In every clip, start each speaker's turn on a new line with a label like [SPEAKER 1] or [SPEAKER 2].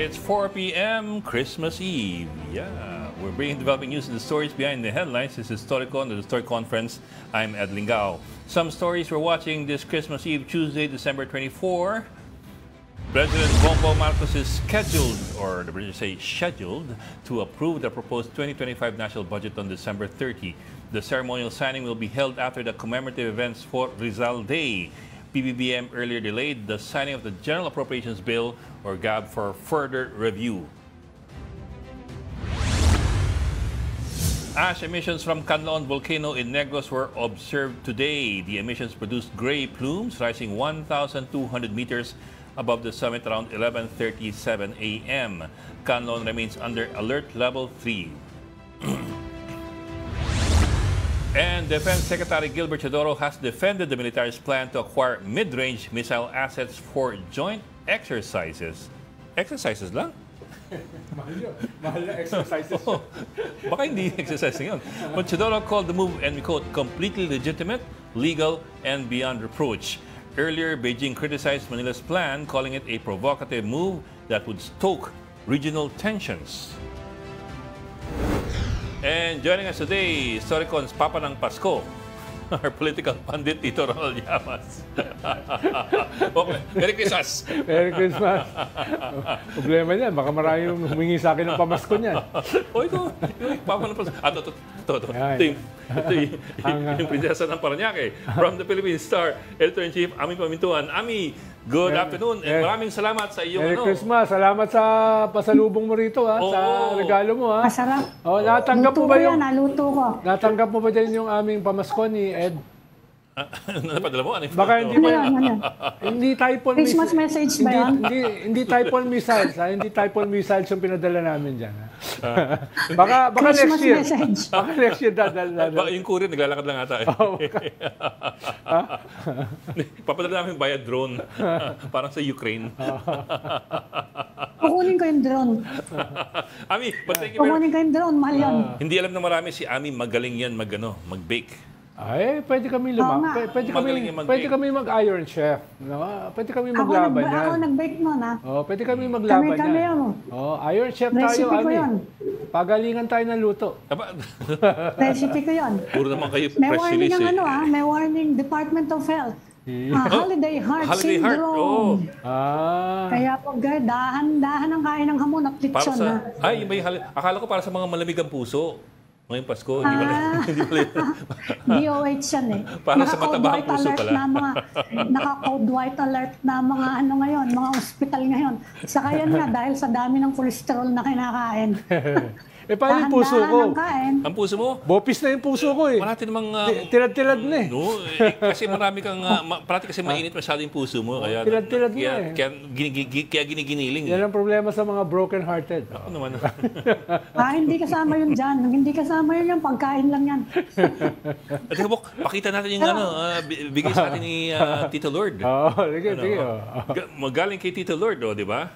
[SPEAKER 1] It's 4 p.m. Christmas Eve. Yeah, we're bringing developing news and the stories behind the headlines. This is Storycon, the Story Conference. I'm Ed Lingao. Some stories we're watching this Christmas Eve, Tuesday, December 24. President Bongbong Marcos is scheduled, or the British say scheduled, to approve the proposed 2025 national budget on December 30. The ceremonial signing will be held after the commemorative events for Rizal Day. PBBM earlier delayed the signing of the General Appropriations Bill, or GAB, for further review. Ash emissions from Canlaon volcano in Negros were observed today. The emissions produced gray plumes rising 1,200 meters above the summit around 11:37 a.m. Canlaon remains under alert level 3. And Defense Secretary Gilbert Teodoro has defended the military's plan to acquire mid-range missile assets for joint exercises. Exercises lang?
[SPEAKER 2] Mahal yun. Mahal na exercises.
[SPEAKER 1] Oh, baka hindi exercise yun. But Teodoro called the move, and we quote, completely legitimate, legal, and beyond reproach. Earlier, Beijing criticized Manila's plan, calling it a provocative move that would stoke regional tensions. And joining us today, Storycon's Papa ng Pasko, our political pundit, Tito Ronald Llamas. Okay. Merry Christmas!
[SPEAKER 2] Merry Christmas! Problema niyan, baka marami yung humingi sa akin ng pamasko niyan.
[SPEAKER 1] O ito, yung Papa ng Pasko. Ito yung prinsesa ng Parañaque. From the Philippine Star, Editor-in-Chief, Ami Pamintuan. Ami, good afternoon and maraming salamat sa iyong
[SPEAKER 2] Merry Christmas. Salamat sa pasalubong mo rito, sa regalo mo.
[SPEAKER 3] Masarap.
[SPEAKER 2] Natanggap mo ba yung...
[SPEAKER 3] Naluto ko.
[SPEAKER 2] Natanggap mo ba din yung aming pamasko ni Ed?
[SPEAKER 1] Napadala mo?
[SPEAKER 2] Baka hindi pa hindi typhoon
[SPEAKER 3] Christmas message ba yan?
[SPEAKER 2] Hindi typhoon missiles. Hindi typhoon missiles yung pinadala namin dyan. Baka next year.
[SPEAKER 3] Message.
[SPEAKER 2] Baka next year dadala.
[SPEAKER 1] Baka yung kurin, naglalakad lang ata. Papadala namin via drone. Parang sa Ukraine.
[SPEAKER 3] Kukunin ko yung drone.
[SPEAKER 1] Ami, but thank you
[SPEAKER 3] Kukunin ko yung drone. Mahal yan.
[SPEAKER 1] Hindi alam na marami si Ami, magaling yan mag-bake.
[SPEAKER 2] Ay, pwede kami pwede kami mag-Iron Chef, no? Pwede kami maglaban yan.
[SPEAKER 3] Ako nag-bake nun, ha?
[SPEAKER 2] Pwede kami maglaban yan.
[SPEAKER 3] Kami,
[SPEAKER 2] Iron Chef
[SPEAKER 3] recipe
[SPEAKER 2] tayo,
[SPEAKER 3] ko
[SPEAKER 2] Ami.
[SPEAKER 3] yun.
[SPEAKER 2] Pagalingan tayo ng luto.
[SPEAKER 1] Recipe
[SPEAKER 3] ko yun.
[SPEAKER 1] Puro naman kayo
[SPEAKER 3] may
[SPEAKER 1] press
[SPEAKER 3] warning
[SPEAKER 1] release.
[SPEAKER 3] May warning, Department of Health. Holiday Heart Syndrome. Kaya pag dahan-dahan ang kain ng hamon at lechon.
[SPEAKER 1] Akala ko para sa mga malamig ang puso. Ngayong Pasko, hindi pala.
[SPEAKER 3] DOH yan eh.
[SPEAKER 1] Para sa matabang puso pala.
[SPEAKER 3] Naka-code white alert na mga ngayon, mga ospital ngayon. Saka yan nga, dahil sa dami ng cholesterol na kinakain.
[SPEAKER 2] Paano yung puso ko?
[SPEAKER 1] Ang puso mo?
[SPEAKER 2] Bopis na yung puso ko eh.
[SPEAKER 1] Marami namang...
[SPEAKER 2] Tirad-tirad na eh.
[SPEAKER 1] No, kasi marami kang... parati kasi mainit masyado yung puso mo. Kaya
[SPEAKER 2] tirad-tirad na eh.
[SPEAKER 1] Kaya giniginiling.
[SPEAKER 2] Yan ang problema sa mga broken-hearted.
[SPEAKER 1] Ako naman.
[SPEAKER 3] Hindi kasama yun dyan. Hindi kasama yun yung pagkain lang yan.
[SPEAKER 1] At Bok, pakita natin yung bigay sa atin ni Tito Lord.
[SPEAKER 2] Sige.
[SPEAKER 1] Magaling kay Tito Lord, di ba?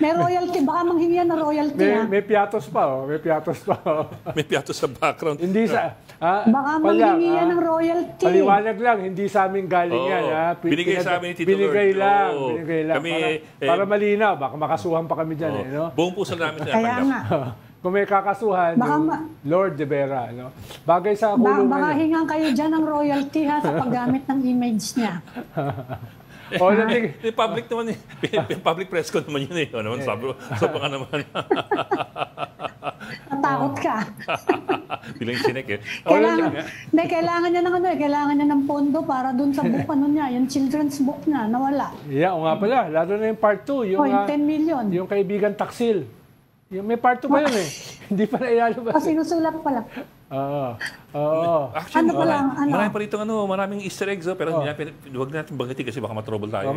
[SPEAKER 3] May royalty, baka manghingi na royalty.
[SPEAKER 2] May piatos pa, May piatos
[SPEAKER 1] sa background.
[SPEAKER 2] Hindi sa...
[SPEAKER 3] baka manghingi ng royalty.
[SPEAKER 2] Paliwanag lang, hindi sa amin galing yan.
[SPEAKER 1] Binigay sa amin ni Tito Lord.
[SPEAKER 2] Binigay lang.
[SPEAKER 1] Kami,
[SPEAKER 2] para malinaw, baka makasuhan pa kami dyan.
[SPEAKER 1] Buong puso namin
[SPEAKER 3] Kaya nga.
[SPEAKER 2] Kung may kakasuhan, Lord de Vera. Bagay sa kulungan niya.
[SPEAKER 3] Baka hingang kayo dyan ng royalty sa paggamit ng image niya.
[SPEAKER 1] Public naman public press ko naman yun eh. Sabi ka naman.
[SPEAKER 3] Natakot ka.
[SPEAKER 1] Bilang sinek eh.
[SPEAKER 3] Kailangan niya ng kailangan niya ng pondo para dun sa book niya, yung children's book niya, nawala.
[SPEAKER 2] Yeah, nga pala. Lalo na yung part 2. Yung
[SPEAKER 3] 10 million.
[SPEAKER 2] Yung kaibigan Taksil. May part 2 pa yun eh. Hindi pa na ilalabas.
[SPEAKER 3] Sinusulat pala.
[SPEAKER 1] Actually, marami pa rito maraming Easter eggs, pero huwag natin banggitin kasi baka matrouble tayo.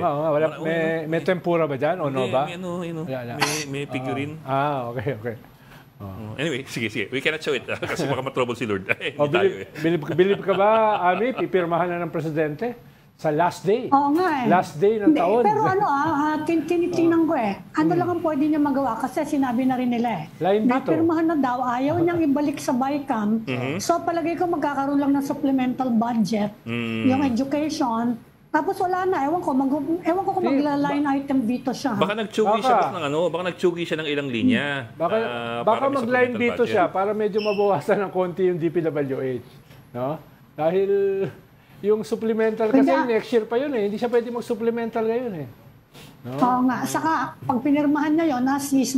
[SPEAKER 2] May tempura ba dyan o no ba?
[SPEAKER 1] May figurine.
[SPEAKER 2] Okay.
[SPEAKER 1] Anyway, sige. We cannot show it kasi baka matrouble si Lord.
[SPEAKER 2] Bilib ka ba, Ami? Pipirmahan na ng presidente? Sa last day.
[SPEAKER 3] Oo nga eh.
[SPEAKER 2] Last day ng taon.
[SPEAKER 3] Pero tinitingnan ko eh. Ano lang ang pwede niya magawa kasi sinabi na rin nila eh. Napirmahan na daw, ayaw niyang ibalik sa BICAM. So palagay ko magkakaroon lang ng supplemental budget. Yung education, Tapos wala na, ewan ko kung magla-line item veto siya.
[SPEAKER 1] Baka nagtsugi siya baka nagtsugi siya ng ilang linya.
[SPEAKER 2] Baka mag-line veto siya para medyo mabawasan ng konti yung DPWH. No? Dahil yung supplemental kasi next year pa yun eh. Hindi siya pwede mag-supplemental ngayon eh. No?
[SPEAKER 3] Oo nga. Saka, pag pinirmahan niya yun,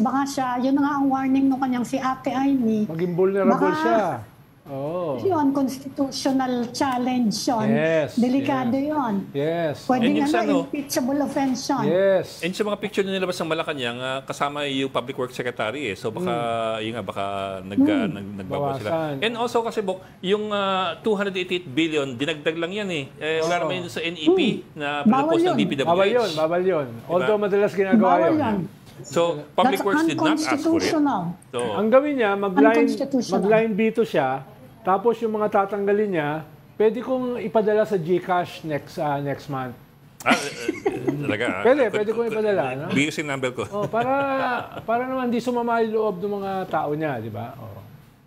[SPEAKER 3] baka siya, yun na nga ang warning nung kanyang si Ate Aimee.
[SPEAKER 2] Maging vulnerable siya. Oh.
[SPEAKER 3] Yun, constitutional challenge yun.
[SPEAKER 2] Yes.
[SPEAKER 3] Delikado yun.
[SPEAKER 2] Yes.
[SPEAKER 3] Pwede nga impeachable offense yun.
[SPEAKER 2] Yes.
[SPEAKER 1] And sa mga picture na nilabas ng Malacanang, kasama yung Public Works Secretary eh. So baka, baka nagbabawa sila. And also kasi, Bok, yung 288 billion, dinagdag lang yan eh. Wala naman yun sa NEP na pinapos ng DPWH.
[SPEAKER 2] Bawal yun. Although madalas ginagawa yun.
[SPEAKER 1] So, Public Works did not ask for it.
[SPEAKER 2] So, ang gawin niya, mag-line veto siya, tapos yung mga tatanggalin niya, pwede kong ipadala sa GCash next month.
[SPEAKER 1] Talaga?
[SPEAKER 2] Pwede kong ipadala. No?
[SPEAKER 1] Bigay yung number ko.
[SPEAKER 2] Para naman di sumama yung loob ng mga tao niya, di ba?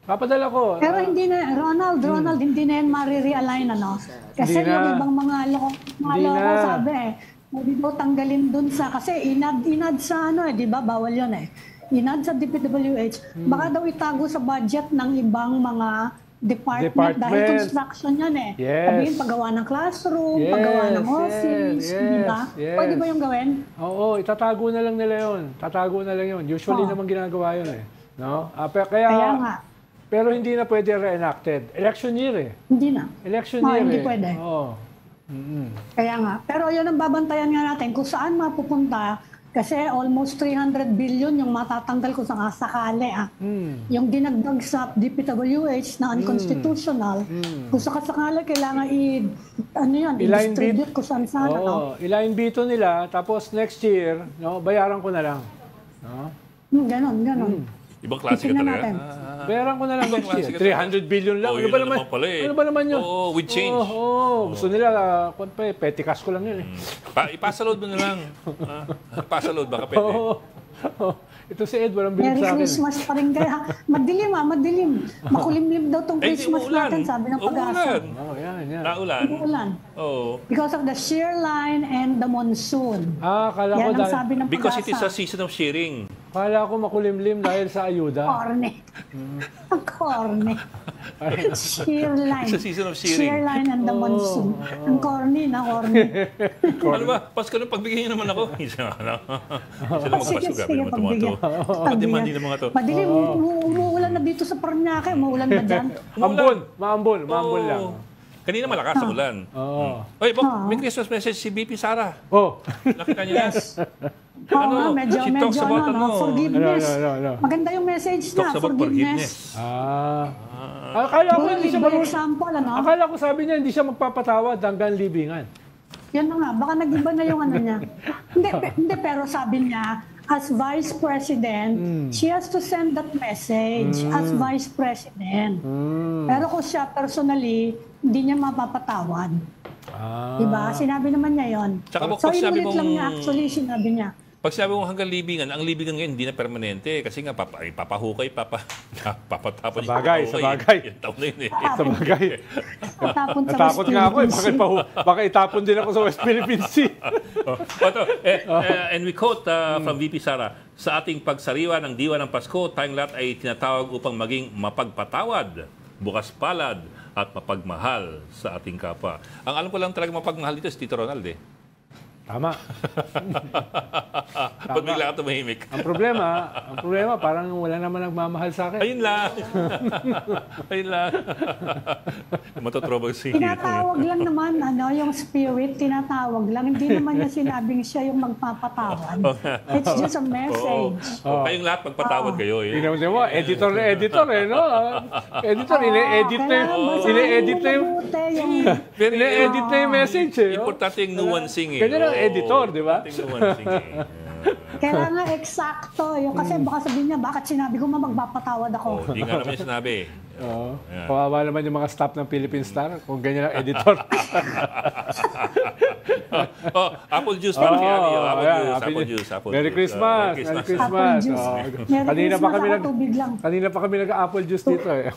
[SPEAKER 2] Papadala ko.
[SPEAKER 3] Pero hindi na, Ronald, hindi na yan ma-realign, ano? Kasi yung ibang mga loko sabi hindi daw tanggalin dun sa, kasi inad sa di ba? Bawal yun eh. Inad sa DPWH, baka daw itago sa budget ng ibang mga department. Dahil construction yan eh.
[SPEAKER 2] Yes.
[SPEAKER 3] Sabihin, paggawa ng classroom, paggawa ng office, di ba? Pwede ba yung gawin?
[SPEAKER 2] Oo, itatago na lang nila yun. Tatago na lang yun. Usually naman ginagawa yun eh. No? Kaya nga. Pero hindi na pwede re-enacted. Election year eh.
[SPEAKER 3] Hindi na.
[SPEAKER 2] Election year
[SPEAKER 3] hindi
[SPEAKER 2] eh.
[SPEAKER 3] Pwede. Kaya nga. Pero yun ang babantayan nga natin kung saan mapupunta. Kasi almost 300 billion yung matatanggal ko sa sakali. Yung dinagdag sa DPWH na unconstitutional, kung sakali kailangan i-distribute ko saan sana.
[SPEAKER 2] I-line veto nila, tapos next year, bayaran ko na lang. No?
[SPEAKER 3] Ganon.
[SPEAKER 1] Ibang klase ka talaga.
[SPEAKER 2] Bayaran ko na lang next year. 300 billion lang. Ano ba naman yun?
[SPEAKER 1] With change.
[SPEAKER 2] Gusto nila, petty cash ko lang yun eh.
[SPEAKER 1] Ipasa-load mo na lang. Pasa-load, baka pwede.
[SPEAKER 2] Ito si Ed, walang bilib sa akin.
[SPEAKER 3] Merry Christmas pa rin kaya. Madilim. Makulimlim daw tong Christmas natin, sabi ng Pag-asa.
[SPEAKER 2] Yan.
[SPEAKER 1] Naulan.
[SPEAKER 3] Because of the shear line and the monsoon.
[SPEAKER 2] Kala ko
[SPEAKER 3] yan ang sabi ng Pag-asa.
[SPEAKER 1] Because it is a season of shearing.
[SPEAKER 2] Kala ko makulimlim dahil sa ayuda.
[SPEAKER 3] Corny. Ang corny. Shear line.
[SPEAKER 1] It's a season of shearing.
[SPEAKER 3] Shear line and the monsoon. Ang corny.
[SPEAKER 1] Ano ba? Pasko na pagbigyan niyo naman ako. Isa lang magpasuga.
[SPEAKER 3] Sige, pagbigyan.
[SPEAKER 1] Pagdimandi ng mga to.
[SPEAKER 3] Madilim, umuulan na dito sa Paranaque. Umuulan ba dyan?
[SPEAKER 2] Maambon lang.
[SPEAKER 1] Kanina malakas ang ulan. Oy, may Christmas message si BP Sara. Nakita niyo yan?
[SPEAKER 3] Medyo forgiveness. Maganda yung message na, forgiveness.
[SPEAKER 2] Akala ko hindi siya
[SPEAKER 3] example,
[SPEAKER 2] Akala ko sabi niya hindi siya magpapatawad hanggang libingan.
[SPEAKER 3] Yan na nga, baka nag-iba na yung niya. Hindi, pero sabi niya, as Vice President, she has to send that message as Vice President. Pero kung siya personally, hindi niya mapapatawad. Diba? Sinabi naman niya yon. So, inulit lang niya actually, sinabi niya.
[SPEAKER 1] Pag sinabi mo hanggang libingan, ang libingan ngayon hindi na permanente kasi nga papahukay, papatapon.
[SPEAKER 2] Sa bagay.
[SPEAKER 1] Yung taon na yun eh.
[SPEAKER 2] Sa bagay.
[SPEAKER 3] Natakot
[SPEAKER 2] nga ako eh. Baka itapon din ako sa West Philippine Sea.
[SPEAKER 1] And we quote from VP Sara, sa ating pagsariwa ng diwa ng Pasko, tayong lahat ay tinatawag upang maging mapagpatawad, bukas palad, at mapagmahal sa ating kapwa. Ang alam ko lang talaga mapagmahal dito si Tito Ronald eh.
[SPEAKER 2] Tama.
[SPEAKER 1] Ba't bigla ka tumahimik?
[SPEAKER 2] Ang problema, parang wala naman nagmamahal sa akin.
[SPEAKER 1] Ayun lang. Matotrobal si
[SPEAKER 3] tinatawag lang naman, yung spirit, tinatawag lang. Hindi naman niya sinabing siya yung magpapatawad. It's just a message.
[SPEAKER 1] Kayong lahat magpatawad kayo eh.
[SPEAKER 2] Tingnan mo, editor eh, no? Editor, ine-edit na yung message eh.
[SPEAKER 1] Importante yung nuancing eh.
[SPEAKER 2] Editor, di ba?
[SPEAKER 3] Kailangan eksakto. Yung kasi baka sabihin niya, bakit sinabi ko magpapatawad ako?
[SPEAKER 1] Oh, hindi nga naman yung sinabi.
[SPEAKER 2] Oo. Kawawa naman yung mga staff ng Philippine Star kung ganyan ang editor.
[SPEAKER 1] Apple juice para kay Abby. Apple
[SPEAKER 2] Happy-
[SPEAKER 1] juice.
[SPEAKER 2] Merry Christmas! Merry Christmas!
[SPEAKER 3] Apple juice. Merry
[SPEAKER 2] Kanina pa
[SPEAKER 3] Christmas,
[SPEAKER 2] kami
[SPEAKER 3] ako tubig lang.
[SPEAKER 2] kanina pa kami nag-apple juice dito eh.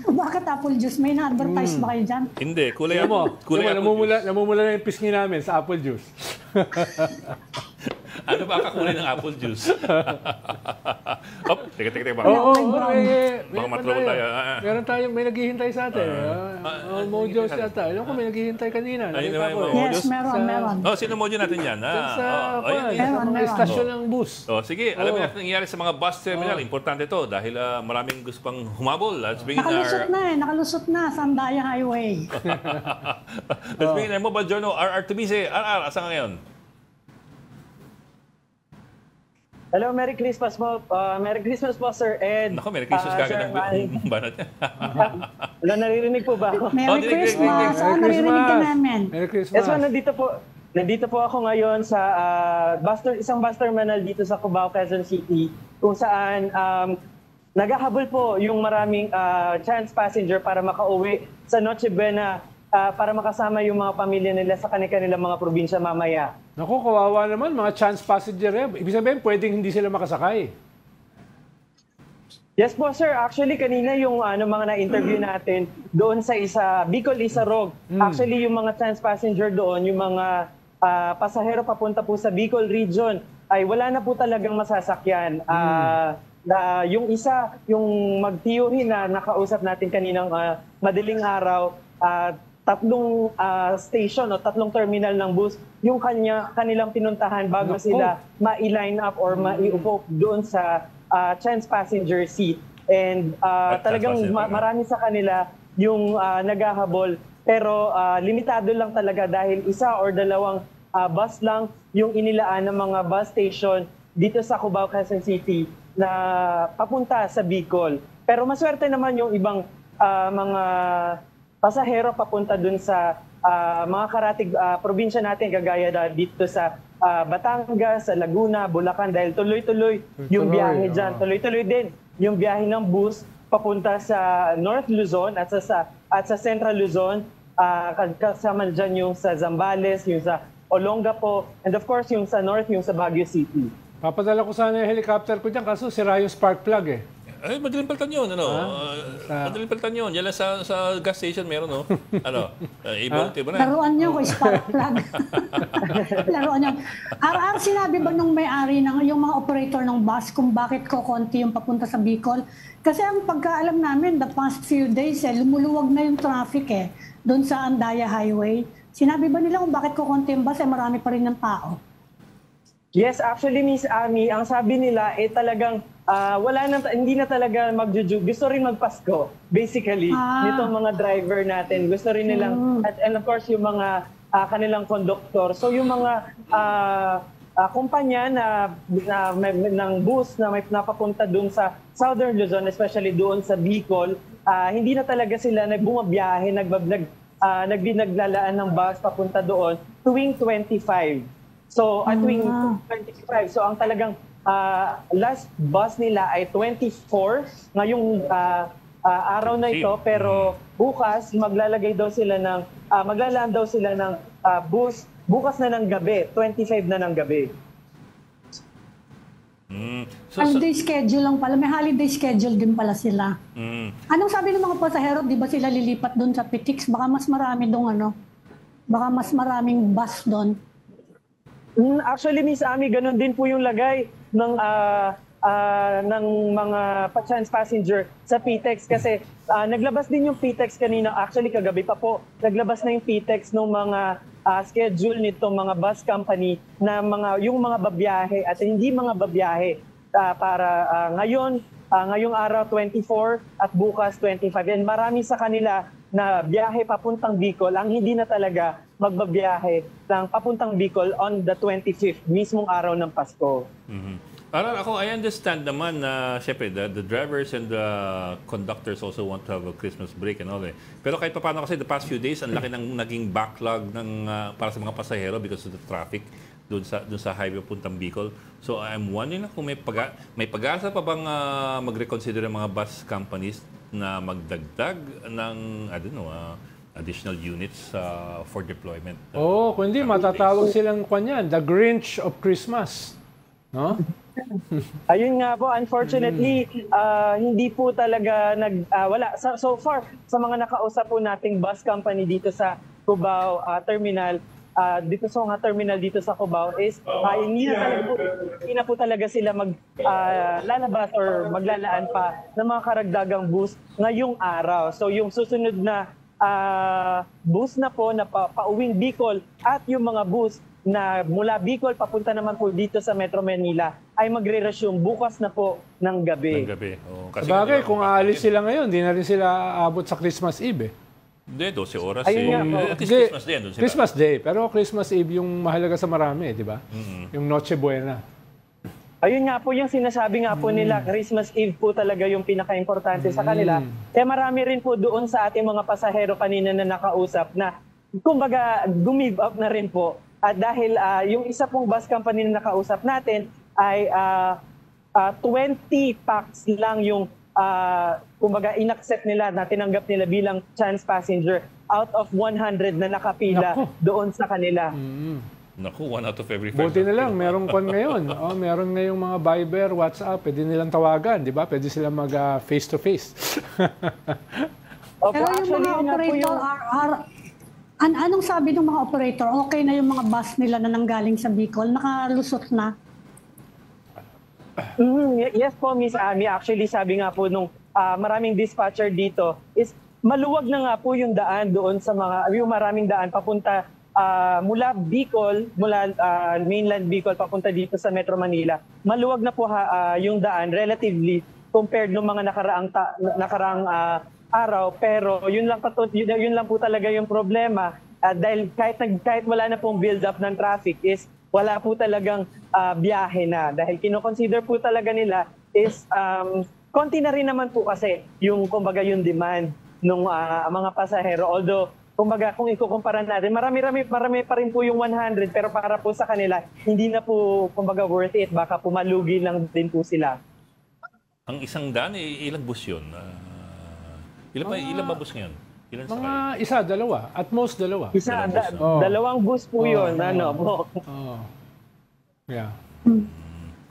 [SPEAKER 3] Bakit apple juice? May na-advertise ba kayo dyan?
[SPEAKER 1] Hindi, kulay
[SPEAKER 2] Alam mo,
[SPEAKER 1] kulay apple
[SPEAKER 2] namumula na yung pisngi namin sa apple juice.
[SPEAKER 1] Ano ba ang kakulay ng apple juice? Teka.
[SPEAKER 2] Oo,
[SPEAKER 1] Baka matrouble tayo.
[SPEAKER 2] Meron tayong, may naghihintay sa atin. Mojos yata. Alam ko may naghihintay kanina.
[SPEAKER 1] Ayun
[SPEAKER 2] Nakita
[SPEAKER 1] naman
[SPEAKER 2] ko
[SPEAKER 1] yung
[SPEAKER 2] eh.
[SPEAKER 3] Yes, meron.
[SPEAKER 1] Oh, sino mojo natin yan?
[SPEAKER 2] Sa
[SPEAKER 3] Meron.
[SPEAKER 2] mga istasyon ng bus.
[SPEAKER 1] Sige, alam mo natin nangyayari sa mga bus terminal. Importante to dahil maraming gusto pang humabol. Let's bring in
[SPEAKER 3] Nakalusot na nakalusot na sa Andaya Highway.
[SPEAKER 1] Let's bring in our mobile journal, RR Tumise. RR, asa ka ngayon?
[SPEAKER 4] Hello, Merry Christmas po. Merry Christmas po, Sir Ed.
[SPEAKER 1] Nako, Merry Christmas kagad ng banat niya.
[SPEAKER 4] Wala, naririnig po ba ako?
[SPEAKER 3] Merry Christmas. Naririnig ka namin.
[SPEAKER 2] Merry Christmas.
[SPEAKER 4] Yes, ma'am, nandito po ako ngayon sa isang bus terminal dito sa Cubao, Quezon City, kung saan naghahabol po yung maraming chance passenger para makauwi sa Noche Buena para makasama yung mga pamilya nila sa kanilang mga probinsya mamaya.
[SPEAKER 2] Naku, kawawa naman, mga chance passenger eh. Ibig sabihin, pwedeng hindi sila makasakay.
[SPEAKER 4] Yes po, sir. Actually, kanina yung mga na-interview natin doon sa Bicol Isarog. Actually, yung mga trans passenger doon, yung mga pasahero papunta po sa Bicol region, ay wala na po talagang masasakyan. Yung isa, yung mag-theory na nakausap natin kaninang madaling araw, tatlong station o tatlong terminal ng bus yung kanilang pinuntahan bago sila ma-line up or maiupo doon sa chance passenger seat. And talagang marami sa kanila yung naghahabol. Pero limitado lang talaga dahil isa or dalawang bus lang yung inilaan ng mga bus station dito sa Cubao, Quezon City na papunta sa Bicol. Pero maswerte naman yung ibang mga pasahero papunta dun sa mga karatig probinsya natin kagaya dito sa Batangas, sa Laguna, Bulacan dahil tuloy-tuloy yung biyahe dyan. Tuloy-tuloy din yung biyahe ng bus papunta sa North Luzon at sa Central Luzon. Kasama dyan yung sa Zambales, yung sa Olongapo, and of course yung sa North, yung sa Baguio City.
[SPEAKER 2] Papadala ko sana yung helicopter ko dyan kaso sira yung spark plug eh.
[SPEAKER 1] Ay, madaling palitan yun, madaling palitan yun. Yan lang sa gas station meron, no? I-volte mo na.
[SPEAKER 3] Laruan niyo ko spark plug. Laruan niyo. RR, sinabi ba nung may-ari yung mga operator ng bus kung bakit ko konti yung papunta sa Bicol? Kasi ang pagkaalam namin, the past few days, lumuluwag na yung traffic doon sa Andaya Highway. Sinabi ba nila kung bakit ko konti yung bus, marami pa rin ng tao?
[SPEAKER 4] Yes, actually, Miss Ami, ang sabi nila talagang hindi na talaga magjujug. Gusto rin magpasko, basically, nitong mga driver natin. Gusto rin nilang, and of course, yung mga kanilang conductor. So yung mga kumpanya ng bus na may napapunta doon sa Southern Luzon, especially doon sa Bicol, hindi na talaga sila bumabiyahe, naglalaan ng bus papunta doon tuwing 25. So, at tuwing 25. So, ang talagang last bus nila ay 24 ngayong araw na ito. Pero bukas, maglalaan daw sila ng bus bukas na ng gabi, 25 na ng gabi.
[SPEAKER 3] Holiday schedule lang pala. May holiday schedule din pala sila. Anong sabi ng mga pasahero? Di ba sila lilipat doon sa Pitix? Baka mas marami doon baka mas maraming bus doon.
[SPEAKER 4] Actually, Miss Ami, ganun din po yung lagay ng mga chance passenger sa PTEX kasi naglabas din yung PTEX kanina. Actually, kagabi pa po, naglabas na yung PTEX ng mga schedule nitong mga bus company na yung mga babiyahe at hindi mga babiyahe para ngayong araw 24 at bukas 25. And marami sa kanila na biyahe papuntang Bicol ang hindi na talaga magbabiyahe ng papuntang Bicol on the 25th, mismong araw ng Pasko.
[SPEAKER 1] Ako, I understand naman na syempre the drivers and the conductors also want to have a Christmas break and all that. Pero kahit paano kasi the past few days, ang laki ng naging backlog para sa mga pasahero because of the traffic. doon sa highway puntang Bicol. So I'm wondering kung may pag-asa pa bang mag-reconsider ang mga bus companies na magdagdag ng additional units for deployment.
[SPEAKER 2] Kung hindi, matatawag silang kanyan, the Grinch of Christmas. No?
[SPEAKER 4] Ayun nga po, unfortunately, hindi po talaga wala. So far, sa mga nakausap po nating bus company dito sa Cubao terminal, dito sa mga terminal dito sa Cubao is hindi na po talaga sila lalabas or maglalaan pa ng mga karagdagang bus ngayong araw. So yung susunod na bus na po na pauwing Bicol at yung mga bus na mula Bicol papunta naman po dito sa Metro Manila ay magre-resume bukas na po ng gabi.
[SPEAKER 2] Kasi sabagay, kung aalis sila ngayon, di na rin sila aabot sa Christmas Eve.
[SPEAKER 1] Hindi, 12 oras.
[SPEAKER 4] Ayun nga po.
[SPEAKER 1] At least Christmas Day.
[SPEAKER 2] Christmas Day, pero Christmas Eve yung mahalaga sa marami, di ba? Yung Noche Buena.
[SPEAKER 4] Ayun nga po yung sinasabi nga po nila, Christmas Eve po talaga yung pinaka-importante sa kanila. Kaya marami rin po doon sa ating mga pasahero kanina na nakausap na kumbaga gumive up na rin po. At dahil yung isa pong bus company na nakausap natin ay 20 packs lang yung kumbaga inaccept nila na tinanggap nila bilang chance passenger out of 100 na nakapila doon sa kanila.
[SPEAKER 1] Naku, 1 out of every 5.
[SPEAKER 2] Buti na lang, merong kon ngayon. Meron ngayong mga Viber, WhatsApp, pwede nilang tawagan, di ba? Pwede sila mag face-to-face.
[SPEAKER 3] Pero yung mga operator, anong sabi ng mga operator? Okay na yung mga bus nila na nanggaling sa Bicol? Nakalusot na?
[SPEAKER 4] Yes po, Miss Ami. Actually, sabi nga po nung maraming dispatcher dito is maluwag na nga po yung daan doon sa yung maraming daan papunta mula Bicol, mula mainland Bicol papunta dito sa Metro Manila. Maluwag na po yung daan relatively compared ng mga nakaraang araw, pero yun lang po talaga yung problema dahil kahit wala na pong build up ng traffic is wala po talagang biyahe na dahil kino-consider po talaga nila is konti na rin naman po kasi yung kumbaga yung demand ng mga pasahero, although kumbaga kung ikukumpara natin, marami pa rin po yung 100 pero para po sa kanila, hindi na po kumbaga worth it. Baka pumalugi lang din po sila.
[SPEAKER 1] Ang isang daan, ilang bus yun? Ilan ba bus ngayon? Ilan
[SPEAKER 2] mga isa, dalawa. At most, dalawa.
[SPEAKER 4] Dalawang bus po yun.
[SPEAKER 2] Yeah.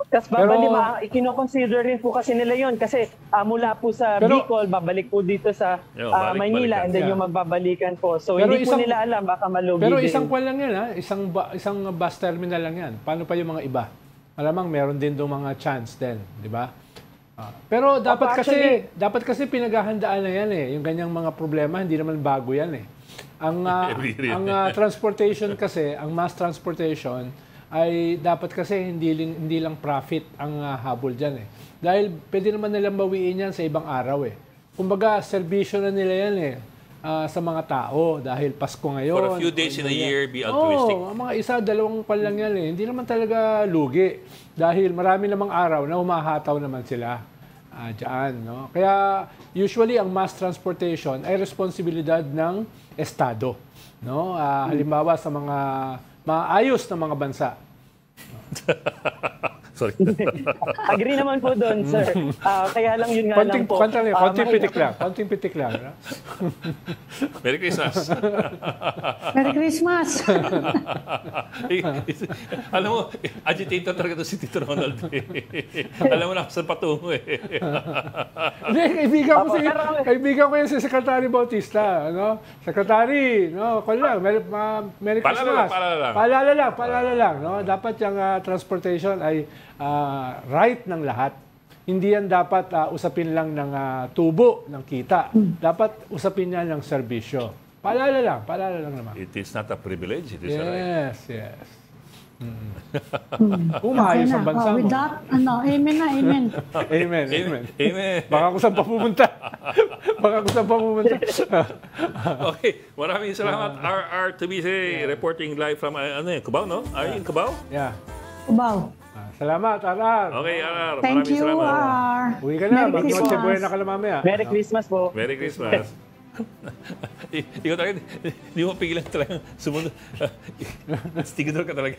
[SPEAKER 4] Tapos kino-consider rin po kasi nila yon kasi mula po sa Bicol, babalik po dito sa Maynila and then yung magbabalikan po. So hindi po nila alam, baka malugi
[SPEAKER 2] pero
[SPEAKER 4] din.
[SPEAKER 2] isang kwan lang yan, isang bus terminal lang yan. Paano pa yung mga iba? Malamang meron din doon mga chance din, di ba? Pero dapat kasi pinaghahandaan na yan Yung ganyang mga problema, hindi naman bago yan Ang transportation kasi, ang mass transportation, ay dapat kasi hindi lang profit ang habol dyan Dahil pwede naman nilang bawiin yan sa ibang araw Kumbaga, serbisyo na nila yan sa mga tao dahil Pasko ngayon.
[SPEAKER 1] For a few days in a year, be altruistic.
[SPEAKER 2] Mga isa, dalawang pan lang yan Hindi naman talaga lugi. Dahil marami namang araw na humahataw naman sila dyan. No? Kaya usually ang mass transportation ay responsibilidad ng Estado. No? Halimbawa sa mga maayos na mga bansa.
[SPEAKER 1] Sorry.
[SPEAKER 4] Agree naman po doon, sir. Kaya lang yun nga lang po.
[SPEAKER 2] Konting pitik lang.
[SPEAKER 1] Merry Christmas.
[SPEAKER 3] Merry Christmas.
[SPEAKER 1] Alam mo, agitator talaga to si Tito Ronald. Alam mo na saan patungo
[SPEAKER 2] Hindi, kaibigan ko yan si Secretary Bautista. Secretary, Merry Christmas. Paalala lang. Dapat yung transportation ay right ng lahat. Hindi yan dapat usapin lang ng tubo, ng kita. Dapat usapin yan ng serbisyo. Paalala lang naman.
[SPEAKER 1] It is not a privilege, it is a right.
[SPEAKER 2] Yes. Umayos ang bansa mo.
[SPEAKER 3] With that, amen na, amen.
[SPEAKER 1] Amen.
[SPEAKER 2] Baka kung saan pa pumunta.
[SPEAKER 1] Okay, maraming salamat. RR Tubise, reporting live from Cubao, no? Are you in Cubao?
[SPEAKER 2] Yeah.
[SPEAKER 3] Cubao.
[SPEAKER 2] Salamat, RR.
[SPEAKER 1] Okay, RR.
[SPEAKER 3] Thank you,
[SPEAKER 1] salamat.
[SPEAKER 3] RR.
[SPEAKER 2] Uwi ka na.
[SPEAKER 3] Merry
[SPEAKER 2] Mag-Noche
[SPEAKER 3] Christmas.
[SPEAKER 2] Buena ka na mamaya.
[SPEAKER 4] Merry Christmas po.
[SPEAKER 1] Merry Christmas. Ikaw talaga, hindi mo pigilan talaga sumunod. Stigador ka talaga.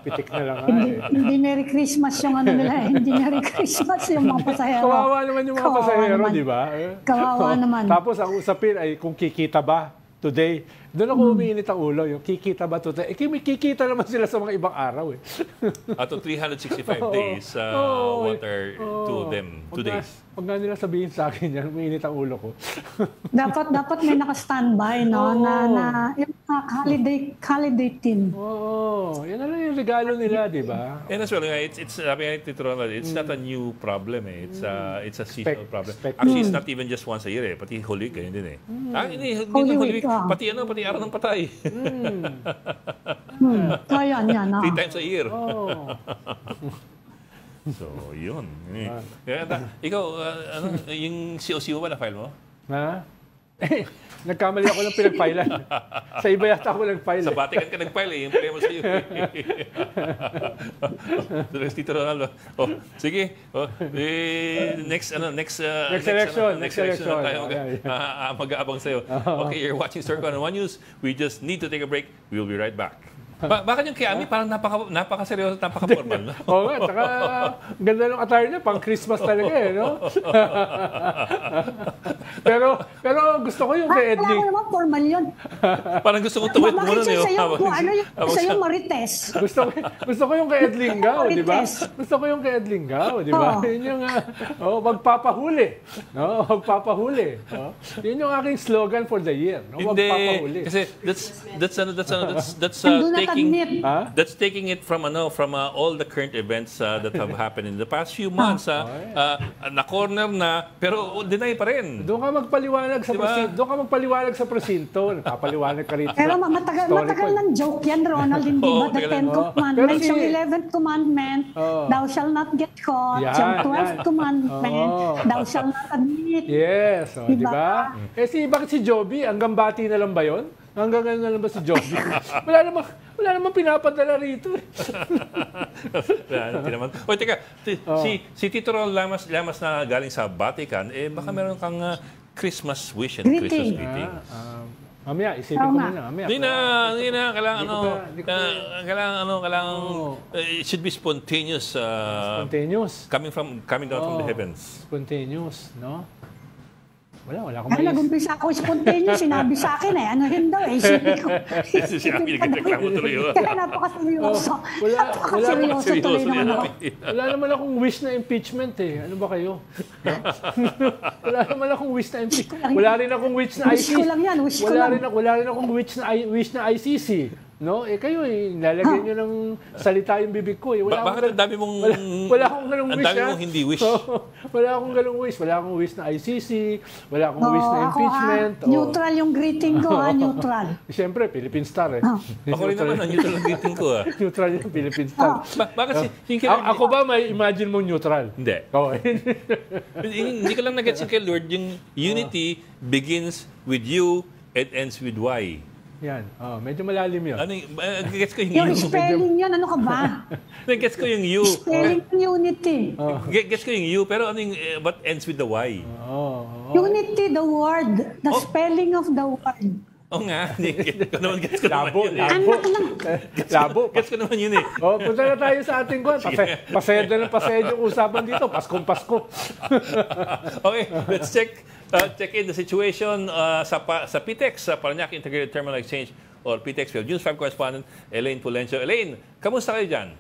[SPEAKER 2] Pitik na lang
[SPEAKER 3] Hindi Merry Christmas yung ano nila. Hindi Merry Christmas yung mga pasahero.
[SPEAKER 2] Kawawa naman yung mga pasahero, di ba?
[SPEAKER 3] Kawawa naman.
[SPEAKER 2] Tapos ang usapin ay kung kikita ba today. Doon ako umiinit ang ulo, yung kikita ba today? Kikita naman sila sa mga ibang araw eh.
[SPEAKER 1] Ato 365 days, what are two of them? 2 days.
[SPEAKER 2] Pag nga nila sabihin sa akin yan, umiinit ang ulo ko.
[SPEAKER 3] dapat may naka-standby, no? Na yung holiday team.
[SPEAKER 2] Oo, yan na lang yung regalo nila, di ba?
[SPEAKER 1] And as well, it's sabi nga Tito Ronald, it's not a new problem eh. It's a seasonal problem. Actually, it's not even just once a year eh. Pati Holy Week, ganyan din eh. Hindi Holy Week. Pati araw ng patay.
[SPEAKER 3] Kaya yan.
[SPEAKER 1] 3 times a year.
[SPEAKER 2] Oh.
[SPEAKER 1] So, yun. Ikaw, yung COC mo ba na-file mo?
[SPEAKER 2] Ha? Nagkamali ako ng pinag-filean. Sa iba yata ako nag-file.
[SPEAKER 1] Sa Vatican ka nag-file eh. Yung problema sa iyo. Tito Ronaldo. Sige. Next
[SPEAKER 2] election
[SPEAKER 1] tayo mag-aabang sa iyo. Okay, you're watching Storycon on One News. We just need to take a break. We'll be right back. Bakit yung kay Ami parang napaka-seryoso at napaka-formal, no?
[SPEAKER 2] Oo nga, saka ganda ng attire niya, pang Christmas talaga eh, no? pero gusto ko yung kay Edling.
[SPEAKER 3] Wala naman formal yun.
[SPEAKER 1] Parang gusto kong tuwid muna
[SPEAKER 3] na yun. Ano yung Marites?
[SPEAKER 2] Gusto ko yung kay Edlingao, di ba? Gusto ko yung kay Edlingao, di ba? Yun yung, magpapahuli. No? Magpapahuli. Yun yung aking slogan for the year. No? Magpapahuli.
[SPEAKER 1] Kasi that's taking it from all the current events that have happened in the past few months. Na-corner na, pero deny pa rin.
[SPEAKER 2] Doon ka magpaliwanag sa presinto. Doon ka magpaliwanag sa presinto. Nagpapaliwanag ka rito.
[SPEAKER 3] Pero matagal ng joke yan, Ronald. Hindi ba? The 10th commandment, yung 11th commandment, thou shall not get caught. Yung 12th commandment, thou shall not admit.
[SPEAKER 2] Yes, di ba? Bakit si Joby, hanggang bati na lang ba yun? Hanggang ano na lang ba si Joby? Wala namang pinapadala rito.
[SPEAKER 1] O, teka, si Tito Ron Lamas na galing sa Vatican, baka meron kang Christmas wish and Christmas greeting.
[SPEAKER 2] Mamaya, isipin ko muna.
[SPEAKER 1] Hindi na, kailangan, it should be spontaneous.
[SPEAKER 2] Spontaneous.
[SPEAKER 1] Coming down from the heavens.
[SPEAKER 2] Spontaneous, no? Wala akong
[SPEAKER 3] maisip. Nag-umpisa ako spontaneous, sinabi sa akin eh. Ano rin daw eh.
[SPEAKER 1] Sinabi, nagreklamo tuloy.
[SPEAKER 3] Kaya napakaseryoso. Napakaseryoso tuloy naman ako.
[SPEAKER 2] Wala naman akong wish na impeachment eh. Ano ba kayo? Wala naman akong wish na impeachment. Wala rin akong wish na ICC.
[SPEAKER 3] Wish ko lang yan, wish ko lang.
[SPEAKER 2] Wala rin akong wish na ICC. No? Kayo lalagyan nyo ng salita yung bibig ko eh.
[SPEAKER 1] Bakit ang dami mong...
[SPEAKER 2] Wala akong ganung wish.
[SPEAKER 1] Ang dami mong hindi wish.
[SPEAKER 2] Wala akong ganung wish. Wala akong wish na ICC. Wala akong wish na impeachment.
[SPEAKER 3] Neutral yung greeting ko, neutral.
[SPEAKER 2] Siyempre, Philippine Star eh.
[SPEAKER 1] Ako rin naman, neutral ang greeting ko.
[SPEAKER 2] Neutral yung Philippine Star.
[SPEAKER 1] Bakit
[SPEAKER 2] ako ba may imagine mo neutral?
[SPEAKER 1] Hindi. Hindi ko lang nag-gets yung kay Lord. Yung unity begins with you and ends with why.
[SPEAKER 2] Yan. Medyo malalim yun.
[SPEAKER 1] Gets ko yung
[SPEAKER 3] you. Spelling yun, ano ka ba?
[SPEAKER 1] Gets ko yung you.
[SPEAKER 3] Spelling unity.
[SPEAKER 1] Gets ko yung you, pero what ends with the why?
[SPEAKER 3] Unity, the word. The spelling of the word.
[SPEAKER 1] Oo nga. Gets ko naman yun eh.
[SPEAKER 2] Labo.
[SPEAKER 1] Gets ko naman yun eh.
[SPEAKER 2] Punta na tayo sa ating kwan. Pasayad yung usapan dito. Paskong-Pasko.
[SPEAKER 1] Okay, let's check in the situation sa PTEX, sa Parañaque Integrated Terminal Exchange or PTEX. We have News 5 correspondent Elaine Pulencio. Elaine, kamusta kayo dyan?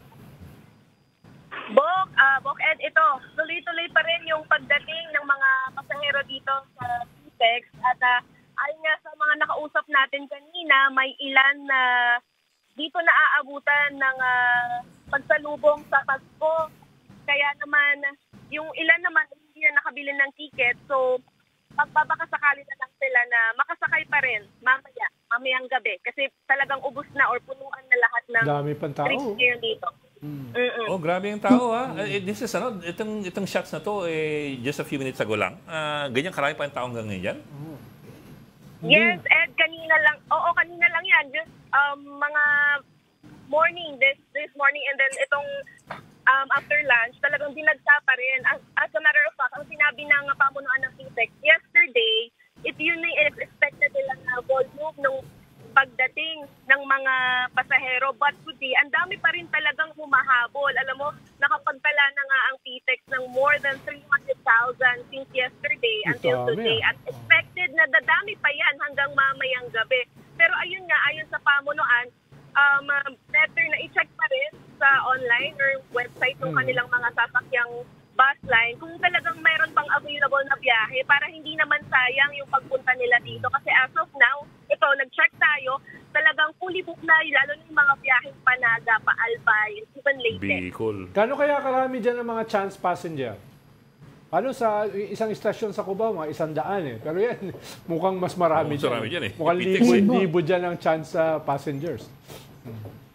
[SPEAKER 5] Bok Ed, ito, tuloy-tuloy pa rin yung pagdating ng mga pasahero dito sa PTEX at ayon nga sa mga nakausap natin kanina, may ilan na dito na aabutan ng pagsalubong sa Pasko. Kaya naman, yung ilan naman hindi na nakabili ng ticket, so magbabakasakali na lang sila na makasakay pa rin mamayang gabi. Kasi talagang ubos na or punuan na lahat ng trips here dito.
[SPEAKER 1] Oh, grabe yung tao ha. This is itong shots na to just a few minutes ago lang. Ganyan karami pa yung tao hanggang ngayon.
[SPEAKER 5] Yes, Ed, kanina lang yan. Just mga morning, this morning, and then itong after lunch, talagang dinagsa pa rin. As a matter of fact, ang sinabi ng pamunuan ng PTEX, yesterday, yun na yung mga pasahero. But today, ang dami pa rin talagang humahabol. Alam mo, nakapagtala na nga ang PTEX ng more than 300,000 since yesterday until today. At expected na dadami pa yan hanggang mamayang gabi. Pero ayun nga, ayon sa pamunuan, better na i-check pa rin sa online or website ng kanilang mga sasakyang bus line kung talagang mayroon pang available na biyahe para hindi naman sayang yung pagpunta nila dito. Kasi as of now, ito, nag-check tayo, talagang fully booked na, lalo na yung mga biyaheng Panaga, Albay, even Leyte.
[SPEAKER 1] Bicol.
[SPEAKER 2] Kano kaya karami dyan ng mga chance passenger? Ano sa isang istasyon sa Cubao, mga 100 eh. Pero yan, mukhang mas marami dyan.
[SPEAKER 1] Marami dyan eh.
[SPEAKER 2] Mukhang libo dyan ang chance passengers.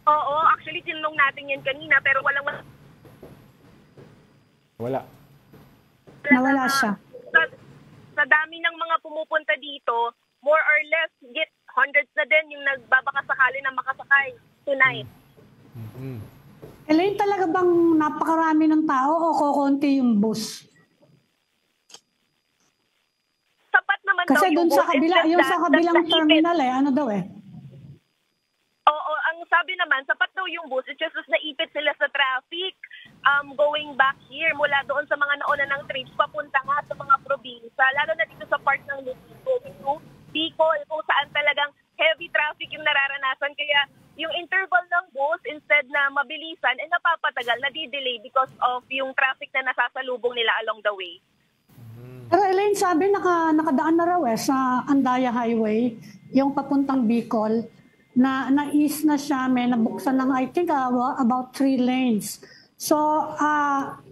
[SPEAKER 5] Oo, actually, tinanong natin yan kanina, pero walang
[SPEAKER 2] Wala.
[SPEAKER 3] Nawala siya.
[SPEAKER 5] Sa dami ng mga pumupunta dito, more or less, hundreds na din yung nagbabakasakali na makasakay tonight.
[SPEAKER 3] Elaine, talaga bang napakarami ng tao o kokonti yung bus?
[SPEAKER 5] Sapat naman
[SPEAKER 3] Kasi
[SPEAKER 5] daw
[SPEAKER 3] dun
[SPEAKER 5] yung
[SPEAKER 3] sa
[SPEAKER 5] bus.
[SPEAKER 3] kabila, yung sa kabilang terminal ano daw
[SPEAKER 5] Oo, ang sabi naman, sapat daw yung bus. It's just naipit sila sa traffic going back here mula doon sa mga nauna ng trips papunta nga sa mga probinsya. Lalo na dito sa part ng Luzon, Bicol, kung saan talagang heavy traffic yung nararanasan. Kaya yung interval ng bus, instead na mabilisan, napapatagal, nadidelay because of yung traffic na nasasalubong nila along the way.
[SPEAKER 3] Pero Elaine, sabi nakadaan na raw sa Andaya Highway, yung papuntang Bicol, na na-ease na siya, may nabuksan ng I think about 3 lanes. So,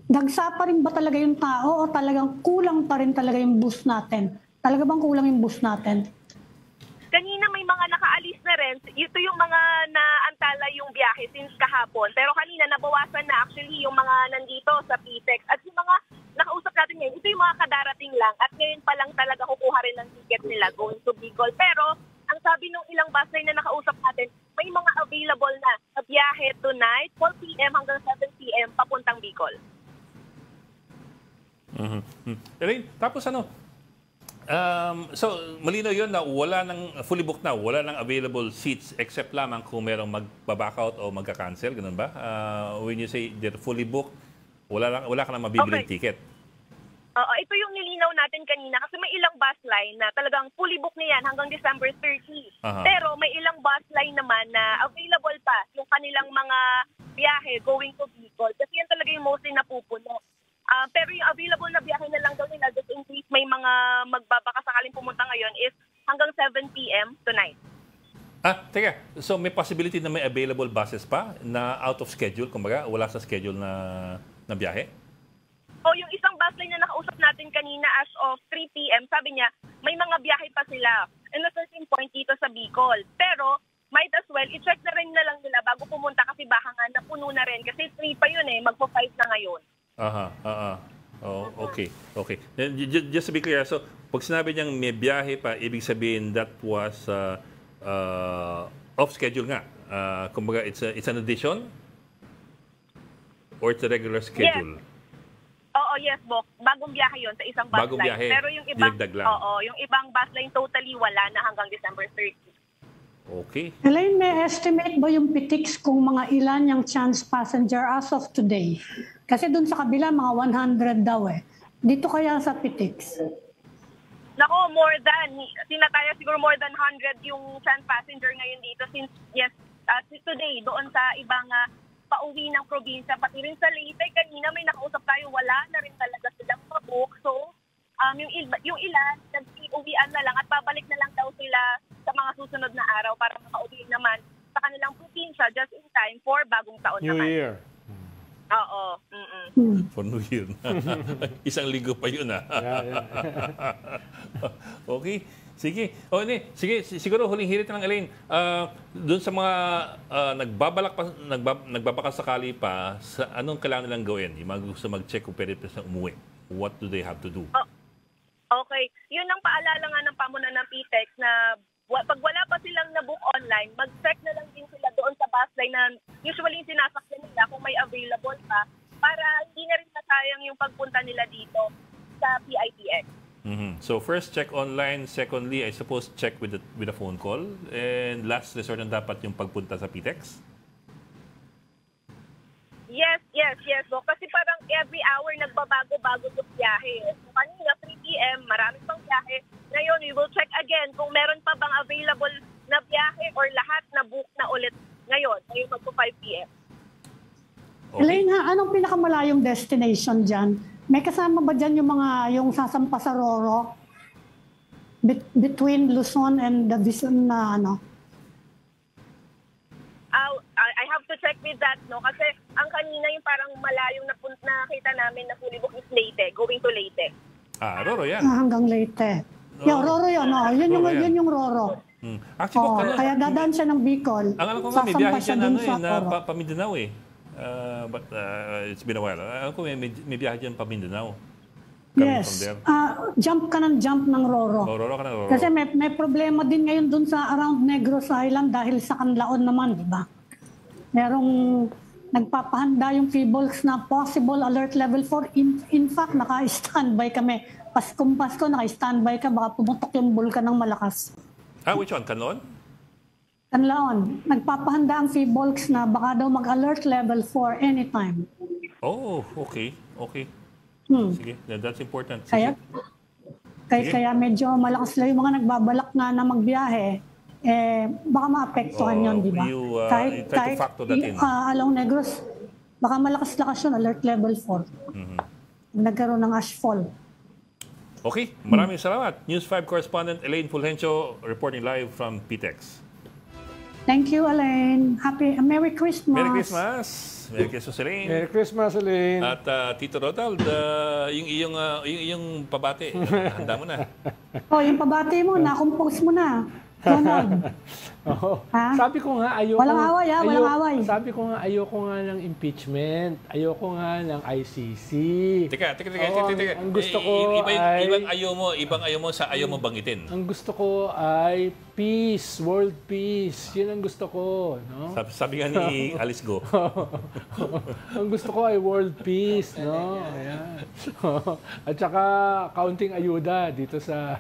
[SPEAKER 3] dagsa pa rin ba talaga yung tao o talagang kulang pa rin talaga yung bus natin? Talaga bang kulang yung bus natin?
[SPEAKER 5] Kanina may mga nakaalis na rin. Ito yung mga naantala yung biyahe since kahapon. Pero kanina nabawasan na actually yung mga nandito sa PTEX. At yung mga nakausap natin ngayon, ito yung mga kadarating lang. At ngayon pa lang talaga kukuha rin ng ticket nila going to Bicol. Pero ang sabi ng ilang bus line na nakausap natin, may mga available na biyahe tonight, 4 p.m. hanggang 7 p.m. papuntang Bicol.
[SPEAKER 1] Elaine, tapos so malinaw yun na wala nang fully booked na, wala nang available seats except lamang kung merong magbaback out o magka-cancel, ganun ba? When you say they're fully booked, wala ka nang mabibiling ticket.
[SPEAKER 5] Ito yung nilinaw natin kanina kasi may ilang bus line na talagang fully booked na yan hanggang December 30. Pero may ilang bus line naman na available pa yung kanilang mga biyahe going to Bicol kasi yan talaga yung mostly napupuno. Pero yung available na biyahe na lang daw nila just in case may mga magbabaka sakaling pumunta ngayon is hanggang 7 p.m. tonight.
[SPEAKER 1] Teka. So may possibility na may available buses pa na out of schedule, kumbaga wala sa schedule na biyahe?
[SPEAKER 5] O yung isang bus line na nakausap natin kanina as of 3 p.m., sabi niya, may mga biyahe pa sila in a certain point dito sa Bicol. Pero might as well, i-check na rin na lang nila bago pumunta kasi baka nga napuno na rin. Kasi 3 pa yun magpo-5 na ngayon.
[SPEAKER 1] Oh, okay. Just to be clear, so pag sinabi niyang may biyahe pa, ibig sabihin that was off schedule nga. Kumbaga, it's an addition? Or it's a regular schedule?
[SPEAKER 5] Yes. Oo, yes, Bok. Bagong biyahe yun sa isang bus
[SPEAKER 1] Bagong
[SPEAKER 5] line.
[SPEAKER 1] biyahe,
[SPEAKER 5] Pero yung ibang,
[SPEAKER 1] dinagdag lang.
[SPEAKER 5] yung ibang bus line totally wala na hanggang December 30.
[SPEAKER 1] Okay.
[SPEAKER 3] Elaine, may estimate ba yung PTEX kung mga ilan yung chance passenger as of today? Kasi dun sa kabila, mga 100 daw Dito kaya sa PTEX?
[SPEAKER 5] Nako, sinataya siguro more than 100 yung chance passenger ngayon dito since today doon sa ibang pauwi ng probinsya. Pati rin sa Leyte, kanina may nakausap tayo, wala na rin talaga silang mabook. So, yung ilan, nag-uwian na lang at babalik na lang daw sila sa mga susunod na araw para makauwi naman sa kanilang probinsya just in time for bagong taon
[SPEAKER 2] New
[SPEAKER 5] naman.
[SPEAKER 2] Year.
[SPEAKER 5] Oo.
[SPEAKER 1] For New Year na. Isang linggo pa yun
[SPEAKER 2] Yeah.
[SPEAKER 1] Okay. Sige. Sige, siguro huling hirit lang, Elaine. Doon sa mga nagbabakasakali pa, sa anong kailangan nilang gawin? Yung mga gusto mag-check kung pwede pa umuwi. What do they have to do?
[SPEAKER 5] Okay. Yun ang paalala nga ng pamunan ng PTEX na pag wala pa silang nabook online, mag-check na lang din sila doon sa bus line na usually sinasakyan nila kung may available pa para hindi na rin masayang yung pagpunta nila dito sa PITX.
[SPEAKER 1] So first, check online. Secondly, I suppose, check with a phone call. And last resort na dapat yung pagpunta sa PTEX?
[SPEAKER 5] Yes. So, kasi parang every hour nagbabago-bago yung biyahe. So, kanina 3 p.m., marami pang biyahe. Ngayon, we will check again kung meron pa bang available na biyahe or lahat na book na ulit ngayon magpo 5 p.m.
[SPEAKER 1] Okay.
[SPEAKER 3] Elaine, anong pinakamalayong destination dyan? May kasama ba dyan yung sasampa sa Roro? Between Luzon and the Vision na
[SPEAKER 5] I have to check with that, no? Kasi ang kanina yung parang malayong nakita namin na fully booked is Leyte, going to Leyte.
[SPEAKER 1] Roro yan.
[SPEAKER 3] hanggang Leyte. Yung Roro yun, yun yung Roro.
[SPEAKER 1] Actually,
[SPEAKER 3] Kaya dadaan siya ng Bicol.
[SPEAKER 1] ang alam ko nga, may biyahe siya
[SPEAKER 3] dun
[SPEAKER 1] na,
[SPEAKER 3] sa Roro.
[SPEAKER 1] pa Mindanao eh. But it's been a while. Alam ko may biyahe dyan pa Mindanao.
[SPEAKER 3] Yes. Jump ka ng Roro.
[SPEAKER 1] Roro ka ng Roro.
[SPEAKER 3] Kasi may problema din ngayon dun sa around Negros Island dahil sa Canlaon naman, di ba? Merong nagpapahanda yung Feebles na possible alert level 4. In fact, naka-standby kami. Pasko, naka-standby ka, baka pumutok yung bulkan ng malakas.
[SPEAKER 1] Which one? Canlaon?
[SPEAKER 3] Canlaon. Nagpapahanda ang Feebles na baka daw mag-alert level 4 anytime.
[SPEAKER 1] Oh, okay. Sige, that's important.
[SPEAKER 3] Kaya medyo malakas lang yung mga nagbabalak na magbiyahe. Baka maapektuhan yun, di ba?
[SPEAKER 1] You try to factor that in.
[SPEAKER 3] Along Negros, baka malakas-lakas yun, alert level 4. Nagkaroon ng ashfall.
[SPEAKER 1] Okay, maraming salamat. News 5 correspondent Elaine Fulgencio reporting live from PTEX.
[SPEAKER 3] Thank you, Elaine. Merry Christmas.
[SPEAKER 1] Merry Christmas. Merry Christmas, Elaine.
[SPEAKER 2] Merry Christmas, Elaine.
[SPEAKER 1] At Tito Ronald, yung iyong pabati, handa mo na.
[SPEAKER 3] Yung pabati mo, na-compose mo na. Ronald.
[SPEAKER 2] Sabi ko nga,
[SPEAKER 3] Walang away.
[SPEAKER 2] Sabi ko nga, ayoko nga ng impeachment. Ayoko nga ng ICC.
[SPEAKER 1] Teka.
[SPEAKER 2] Ang gusto ko
[SPEAKER 1] ibang ayaw mo sa ayaw mo bangitin.
[SPEAKER 2] Ang gusto ko ay peace, world peace. Yun ang gusto ko. No?
[SPEAKER 1] Sabi nga ni Alice Go.
[SPEAKER 2] Ang gusto ko ay world peace. No? Ayan. At saka, kaunting ayuda dito sa...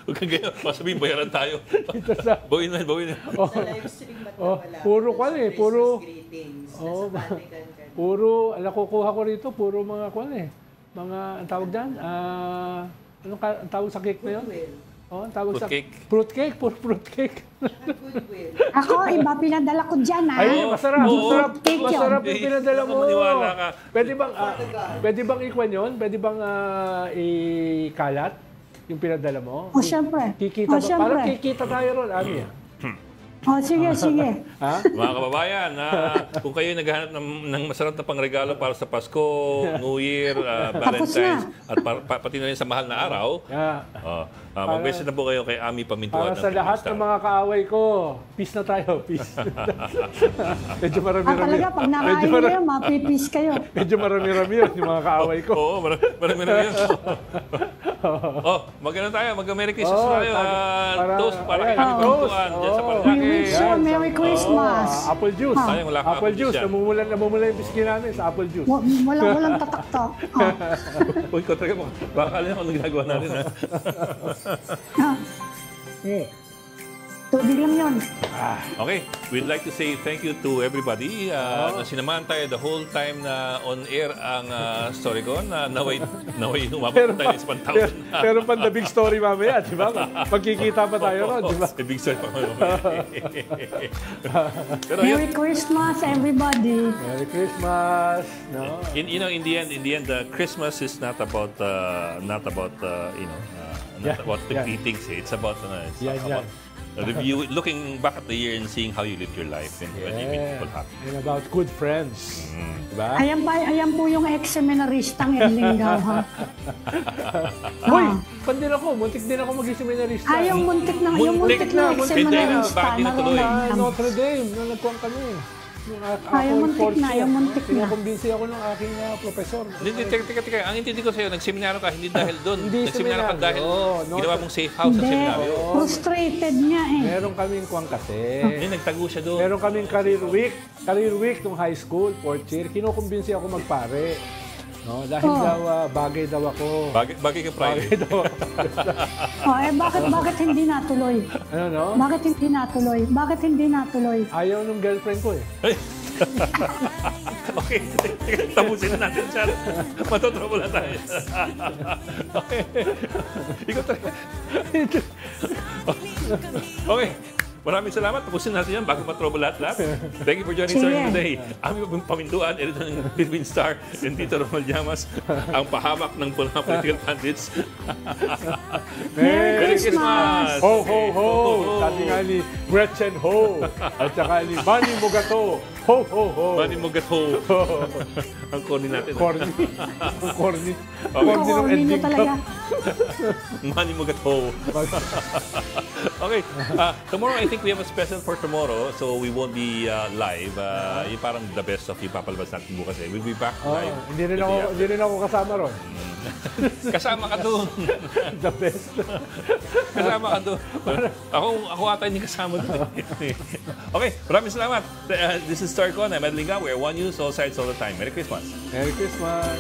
[SPEAKER 1] Huwag kang ganyan. Masabihin, bayaran tayo.
[SPEAKER 2] dito sa...
[SPEAKER 1] Bawin na.
[SPEAKER 6] Sa live stream ba't wala?
[SPEAKER 2] Puro kwan eh. Puro...
[SPEAKER 6] Greetings.
[SPEAKER 2] Puro, kukuha ko rito, puro mga kwan eh. Mga, ang tawag dyan? Ang tawag sa cake na yun? Ang tawag sa... Fruit cake? Puro fruit cake.
[SPEAKER 6] Goodwill.
[SPEAKER 3] Ako, iba pinadala ko dyan, ha?
[SPEAKER 2] Ay, masarap.
[SPEAKER 3] Cake yun.
[SPEAKER 2] Masarap yung pinadala mo.
[SPEAKER 1] Maniwala ka.
[SPEAKER 2] Pwede bang ikwan yun? Pwede bang ikalat yung pinadala mo?
[SPEAKER 3] Siyempre.
[SPEAKER 2] Kikita ba? Parang kikita tayo ron, Ami.
[SPEAKER 3] Sige.
[SPEAKER 1] Mga kababayan, kung kayo naghahanap ng masarap na pangregalo para sa Pasko, New Year, Valentine's, at pati na rin sa mahal na araw, mag-message na po kayo kay Ami Pamintuan.
[SPEAKER 2] Para sa lahat ng mga kaaway ko, peace na tayo, peace. Medyo marami-rami.
[SPEAKER 3] Talaga, pag nakain kayo, mapipis kayo.
[SPEAKER 2] Medyo marami-rami yun, yung mga kaaway ko.
[SPEAKER 1] Oo, marami-rami yun. Magano tayo, mag-Merry Christmas tayo. Toast para kay Ami Pamintuan dyan sa Paranaque.
[SPEAKER 3] We wish you a Merry Christmas.
[SPEAKER 2] Apple juice.
[SPEAKER 1] Sayang, wala kang
[SPEAKER 2] Apple juice.
[SPEAKER 1] dyan.
[SPEAKER 2] Namumula yung biskin namin sa apple juice.
[SPEAKER 3] Walang tatakto.
[SPEAKER 1] Uy, kontra mo. Baka alam ako ginagawa natin, ha?
[SPEAKER 3] Tubig lang yun.
[SPEAKER 1] Okay, we'd like to say thank you to everybody na sinamahan tayo the whole time na on air ang Storycon. Naway umabot tayo sa 1,000.
[SPEAKER 2] Pero pang the big story mamaya, di ba? Magkikita pa tayo ron, di ba?
[SPEAKER 1] The big story pa mamaya. Pero
[SPEAKER 3] Merry Christmas, everybody.
[SPEAKER 2] Merry Christmas. No?
[SPEAKER 1] in the end, Christmas is not about not about the greetings. It's about looking back at the year and seeing how you lived your life and when you made people happy.
[SPEAKER 2] And about good friends. Diba?
[SPEAKER 3] Ayan po yung ex-seminaristang Edlingaw, ha?
[SPEAKER 2] Uy! Pandin ako. Muntik din ako maging seminarista.
[SPEAKER 3] Yung muntik na ex-seminarista.
[SPEAKER 1] Bakit tinutuloy?
[SPEAKER 2] Notre Dame. Nung nagkuhan kami.
[SPEAKER 3] Yung muntik na.
[SPEAKER 2] Kinakumbinsi ako ng aking professor.
[SPEAKER 1] Hindi, teka. Ang intindi ko sa'yo, nagseminaryo ka, hindi dahil doon. Nagseminaryo ka dahil ginawa mong safe house sa seminaryo.
[SPEAKER 3] Frustrated nga eh.
[SPEAKER 2] Meron kaming kuwang kasi.
[SPEAKER 1] Hindi, nagtago siya doon.
[SPEAKER 2] Meron kaming career week. Career week nung high school, fourth year. Kinukumbinsi ako magpare. No? Dahil daw, bagay daw ako.
[SPEAKER 1] Bagay ka Friday.
[SPEAKER 2] Bagay daw ako.
[SPEAKER 3] Bakit hindi natuloy?
[SPEAKER 2] Ano, no?
[SPEAKER 3] Bakit hindi natuloy? Bakit hindi natuloy?
[SPEAKER 2] Ayaw nung girlfriend ko eh.
[SPEAKER 1] Okay, tapusin na natin siya. Matotrouble na tayo. Okay. Ikaw talaga. Okay. Maraming salamat. Tapusin natin yan bago matrouble lahat. Thank you for joining Stories of the Day. Aming pamintuan, editor ng Philippine Star, and Tito Romal Llamas, ang pahamak ng mga political pundits.
[SPEAKER 3] Merry Christmas!
[SPEAKER 2] Ho, ho, ho! Sabi nga ni Gretchen Ho. At saka ni Manny Mugato. Ho, ho, ho!
[SPEAKER 1] Manny Mugato. Ang corny natin.
[SPEAKER 2] Corny. Ang corny.
[SPEAKER 3] Corny
[SPEAKER 2] Corny ng
[SPEAKER 3] nyo
[SPEAKER 2] ending
[SPEAKER 3] talaga.
[SPEAKER 1] Manny Mugato. Okay. Tomorrow, I think we have a special for tomorrow, so we won't be live. Yung parang the best of yung papalabas natin bukas eh. We'll be back live.
[SPEAKER 2] Hindi rin ako kasama ron.
[SPEAKER 1] Kasama ka doon.
[SPEAKER 2] The best.
[SPEAKER 1] Kasama ka doon. Ako ata hindi kasama doon. Okay, maraming salamat. This is StarCon. I'm Ed Linga. We're One News, all sides, all the time. Merry Christmas.
[SPEAKER 2] Merry Christmas.